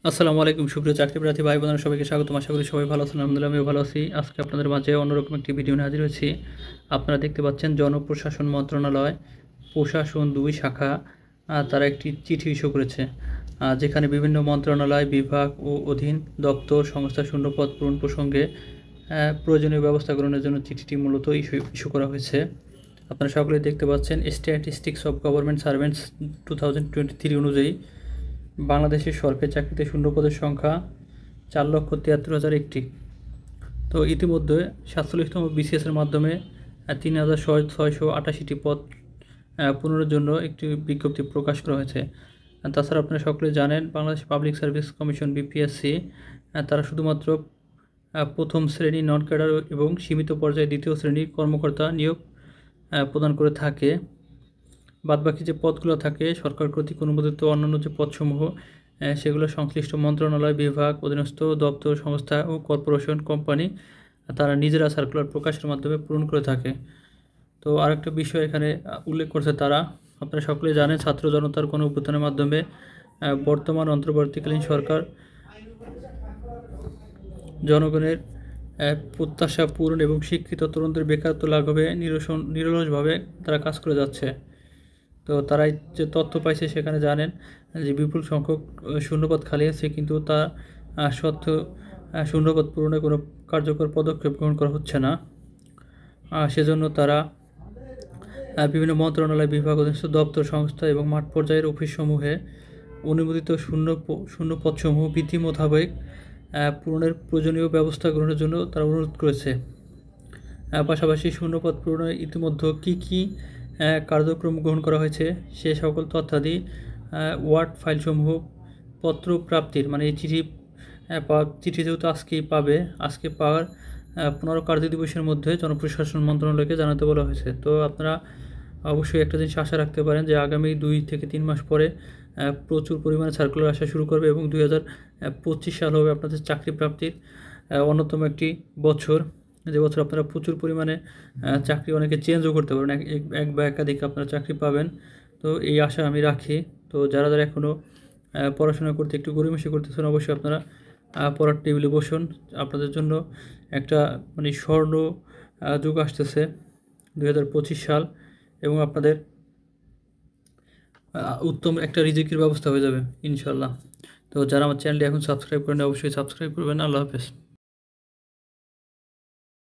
আসসালামু আলাইকুম সুপ্রিয় চাকরি প্রার্থী ভাই বোনেরা, সবাইকে স্বাগতম। আশা করি সবাই ভালো আছেন। আলহামদুলিল্লাহ আমিও ভালো আছি। আজকে আপনাদের মাঝে অন্যরকম একটি ভিডিও নিয়ে হাজির হয়েছি। আপনারা দেখতে পাচ্ছেন জনপ্রশাসন মন্ত্রণালয় প্রশাসন ২ শাখা তারা একটি চিঠি ইস্যু করেছে, যেখানে বিভিন্ন মন্ত্রণালয়, বিভাগ ও অধীন দপ্তর সংস্থা শূন্যপদ পূরণ প্রসঙ্গে প্রয়োজনীয় ব্যবস্থা গ্রহণের জন্য চিঠিটি মূলত ইস্যু করা হয়েছে। আপনারা সকলেই দেখতে পাচ্ছেন স্ট্যাটিস্টিক্স অফ গভর্নমেন্ট সার্ভেন্টস 2023 অনুযায়ী বাংলাদেশের সরকারি চাকরিতে শূন্যপদের সংখ্যা 4,73,001টি। তো ইতিমধ্যে 47তম বিসিএসের মাধ্যমে 3,688টি পদ পূরণের জন্য একটি বিজ্ঞপ্তি প্রকাশ করা হয়েছে। তাছাড়া আপনারা সকলে জানেন Bangladesh public service commission BPSC তারা শুধুমাত্র প্রথম শ্রেণী নন ক্যাডার এবং সীমিত পর্যায়ে দ্বিতীয় শ্রেণীর কর্মকর্তা নিয়োগ প্রদান করে থাকে। বাদবাকি যে পদগুলো থাকে সরকার কর্তৃক অনুমোদিত অন্যান্য যে পদসমূহ সেগুলো সংশ্লিষ্ট মন্ত্রণালয়, বিভাগ, অধীনস্থ দপ্তর, সংস্থা ও কর্পোরেশন, কোম্পানি তারা নিজেরা সার্কুলার প্রকাশের মাধ্যমে পূরণ করে থাকে। তো আরেকটা বিষয় এখানে উল্লেখ করছে তারা, আপনারা সকলে জানেন ছাত্র জনতার কোনো অভ্যুত্থানের মাধ্যমে বর্তমান অন্তর্বর্তীকালীন সরকার জনগণের প্রত্যাশা পূরণ এবং শিক্ষিত তরুণদের বেকারত্ব লাঘবে নিরলসভাবে তারা কাজ করে যাচ্ছে। তো তারাই যে তথ্য পাইছে সেখানে জানেন যে বিপুল সংখ্যক শূন্যপদ খালি আছে, কিন্তু তা সত্ত্বেও শূন্যপদ পূরণে কোনো কার্যকর পদক্ষেপ গ্রহণ করা হচ্ছে না। সেজন্য তারা বিভিন্ন মন্ত্রণালয়, বিভাগ, অধীনস্থ দপ্তর, সংস্থা এবং মাঠ পর্যায়ের অফিসসমূহে অনুমোদিত শূন্যপদসমূহ বিধি মোতাবেক পূরণের প্রয়োজনীয় ব্যবস্থা গ্রহণের জন্য তারা অনুরোধ করেছে। পাশাপাশি শূন্যপদ পূরণে ইতিমধ্যে কী কার্যক্রম গ্রহণ করা হয়েছে সে সকল তথ্যাদি ওয়ার্ড ফাইলসমূহ পত্র প্রাপ্তির মানে এই চিঠি যেহেতু আজকে পাওয়ার 15 কার্যদিবসের মধ্যে জনপ্রশাসন মন্ত্রণালয়কে জানাতে বলা হয়েছে। তো আপনারা অবশ্যই একটা জিনিস আশা রাখতে পারেন যে আগামী 2 থেকে 3 মাস পরে প্রচুর পরিমাণে সার্কুলার আসা শুরু করবে এবং 2025 সাল হবে আপনাদের চাকরি প্রাপ্তির অন্যতম একটি বছর, যে বছর আপনারা প্রচুর পরিমাণে চাকরি অনেকে চেঞ্জও করতে পারেন, এক বা একাধিক আপনারা চাকরি পাবেন। তো এই আশা আমি রাখি। তো যারা এখনও পড়াশোনা করতে একটু গড়িমসি করতেছেন অবশ্যই আপনারা পড়ার টেবিলে বসুন। আপনাদের জন্য একটা মানে স্বর্ণ যুগ আসতেছে 2025 সাল, এবং আপনাদের উত্তম একটা রিজিকের ব্যবস্থা হয়ে যাবে ইনশাল্লাহ। তো যারা আমার চ্যানেলটি এখন সাবস্ক্রাইব করেন অবশ্যই সাবস্ক্রাইব করবেন। আল্লাহ হাফেজ।